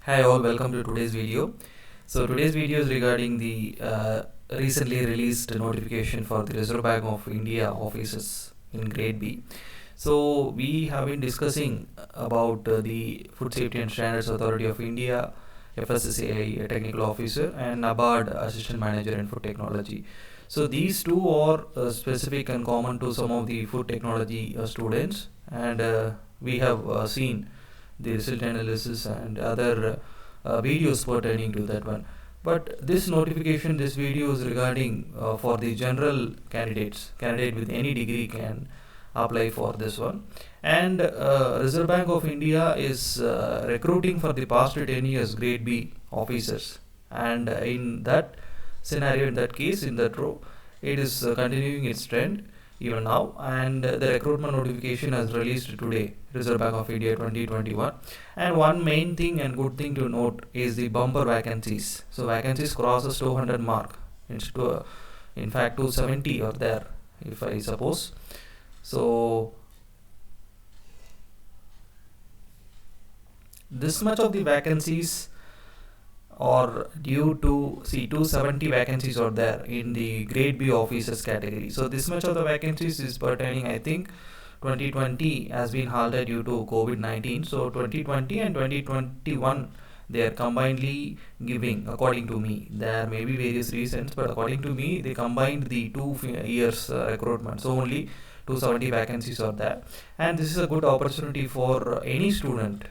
Hi all, welcome to today's video. So today's video is regarding the recently released notification for the Reserve Bank of India offices in Grade B. So we have been discussing about the Food Safety and Standards Authority of India, FSSAI Technical Officer, and NABARD Assistant Manager in Food Technology. So these two are specific and common to some of the food technology students, and we have seen the result analysis and other videos pertaining to that one. But this notification, this video is regarding for the general candidate with any degree can apply for this one. And Reserve Bank of India is recruiting for the past 10 years grade B officers, and in that scenario, in that case, in that row, it is continuing its trend even now, and the recruitment notification has released today, Reserve Bank of India 2021. And one main thing and good thing to note is the bumper vacancies. So vacancies crosses 200 mark. In fact 270 are there, if I suppose. So this much of the vacancies or due to 270 vacancies are there in the grade B officers category. So this much of the vacancies is pertaining, I think 2020 has been halted due to COVID-19. So 2020 and 2021 they are combinedly giving, according to me. There may be various reasons, but according to me they combined the 2 years recruitment. So only 270 vacancies are there, and this is a good opportunity for any student,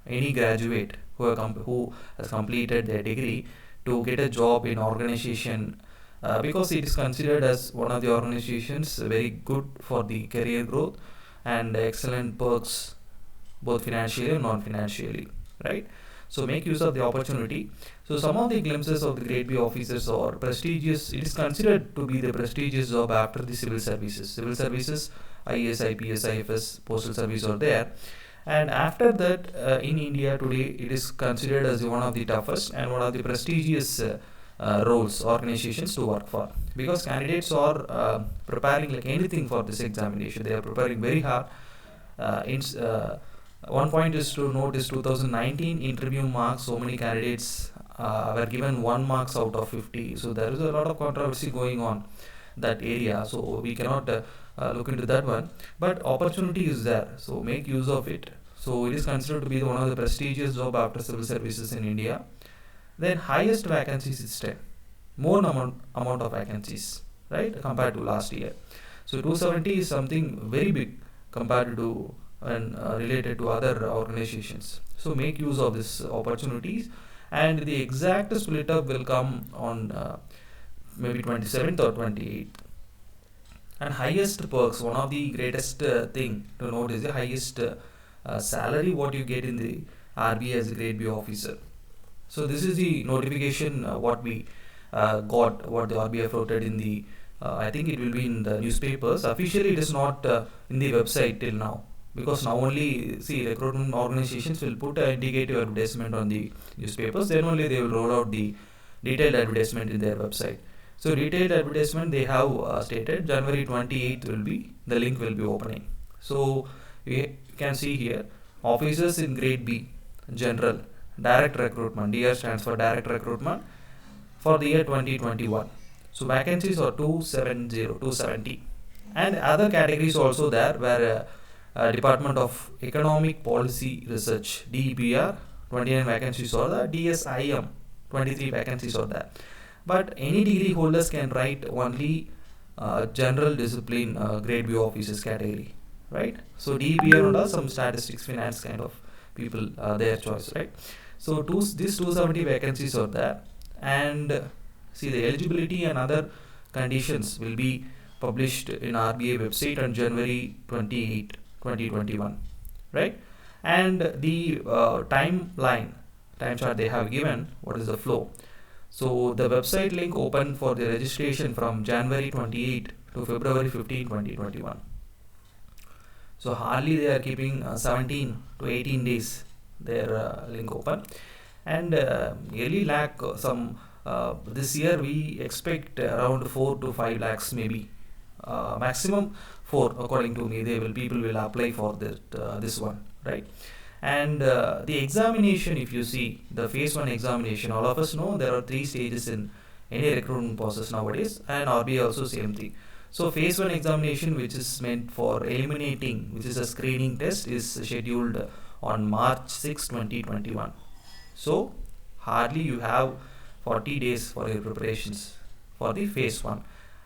any graduate who has completed their degree to get a job in organization, because it is considered as one of the organizations very good for the career growth and excellent perks, both financially and non-financially, right? So make use of the opportunity. So some of the glimpses of the grade B officers are prestigious. It is considered to be the prestigious job after the civil services. Civil services, IAS, IPS, IFS, postal service are there, and after that, in India today, it is considered as one of the toughest and one of the prestigious roles, organizations to work for, because candidates are preparing like anything for this examination. They are preparing very hard. One point is to note is 2019 interview marks. So many candidates were given 1 marks out of 50. So there is a lot of controversy going on that area. So we cannot look into that one. But opportunity is there. So make use of it. So it is considered to be one of the prestigious job after civil services in India. Then highest vacancies is 10. More amount of vacancies, right, compared to last year. So 270 is something very big compared to and related to other organizations. So make use of this opportunities, and the exact split up will come on maybe 27th or 28th. And highest perks, one of the greatest thing to note is the highest salary what you get in the RBI as a grade B officer. So this is the notification what we got, what the RBI floated in the I think it will be in the newspapers. Officially it is not in the website till now, because now only recruitment organizations will put an indicative advertisement on the newspapers, then only they will roll out the detailed advertisement in their website. So detailed advertisement they have stated January 28th will be the link will be opening. So we can see here officers in grade B general direct recruitment, DR stands for direct recruitment, for the year 2021. So vacancies are 270, and other categories also there where Department of Economic Policy Research, DEPR, 29 vacancies are there, DSIM 23 vacancies are there. But any degree holders can write only general discipline grade B officers category, right? So DEPR are some statistics, finance kind of people, their choice, right? So these 270 vacancies are there, and the eligibility and other conditions will be published in RBI website on January 28, 2021, right? And the time chart they have given, what is the flow. So the website link open for the registration from January 28 to February 15, 2021. So hardly they are keeping 17 to 18 days their link open, and yearly lakh some this year we expect around 4 to 5 lakhs maybe, maximum 4 according to me. People will apply for this one, right? And the examination, if you see the phase 1 examination, all of us know there are 3 stages in any recruitment process nowadays, and RBI also same thing. So phase 1 examination, which is meant for eliminating, which is a screening test, is scheduled on March 6, 2021. So hardly you have 40 days for your preparations for the phase 1.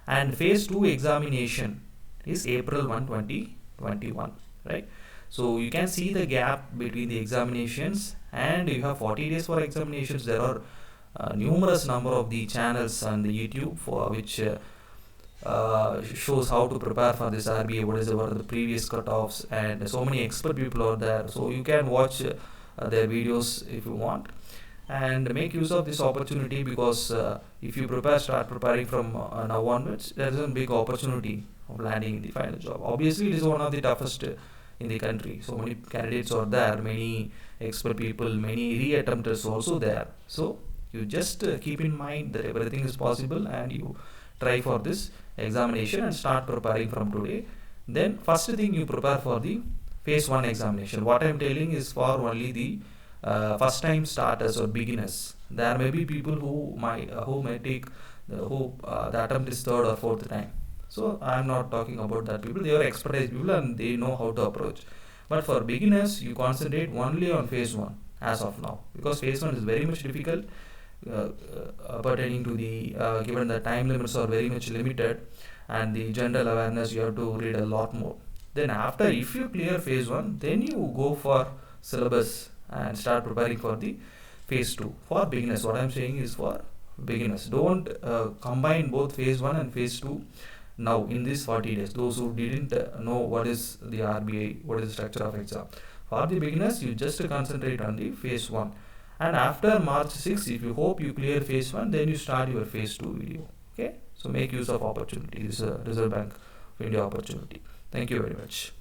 And phase 2 examination is April 1, 2021, right? So you can see the gap between the examinations, and you have 40 days for examinations. There are numerous number of the channels on the YouTube for which shows how to prepare for this RBA, what are the previous cutoffs, and so many expert people are there. So you can watch their videos if you want, and make use of this opportunity, because if you start preparing from now onwards, there is a big opportunity of landing in the final job. Obviously, it is one of the toughest in the country. So many candidates are there, many expert people, many re-attempters also there. So you just keep in mind that everything is possible, and you try for this examination and start preparing from today. Then first thing, you prepare for the phase 1 examination. What I am telling is for only the first time starters or beginners. There may be people who may take the attempt is third or fourth time. So I am not talking about that people. They are expertise people and they know how to approach. But for beginners, you concentrate only on phase 1 as of now, because phase 1 is very much difficult, pertaining to the given the time limits are very much limited, and the general awareness you have to read a lot more. Then after, if you clear phase 1, then you go for syllabus and start preparing for the phase 2 for beginners. What I am saying is for beginners. Don't combine both phase 1 and phase 2 now in these 40 days. Those who didn't know what is the RBI, what is the structure of exam. For the beginners, you just concentrate on the phase 1. And after March 6, if you hope you clear phase 1, then you start your phase 2 video. Okay? So make use of opportunity. This is a Reserve Bank of India opportunity. Thank you very much.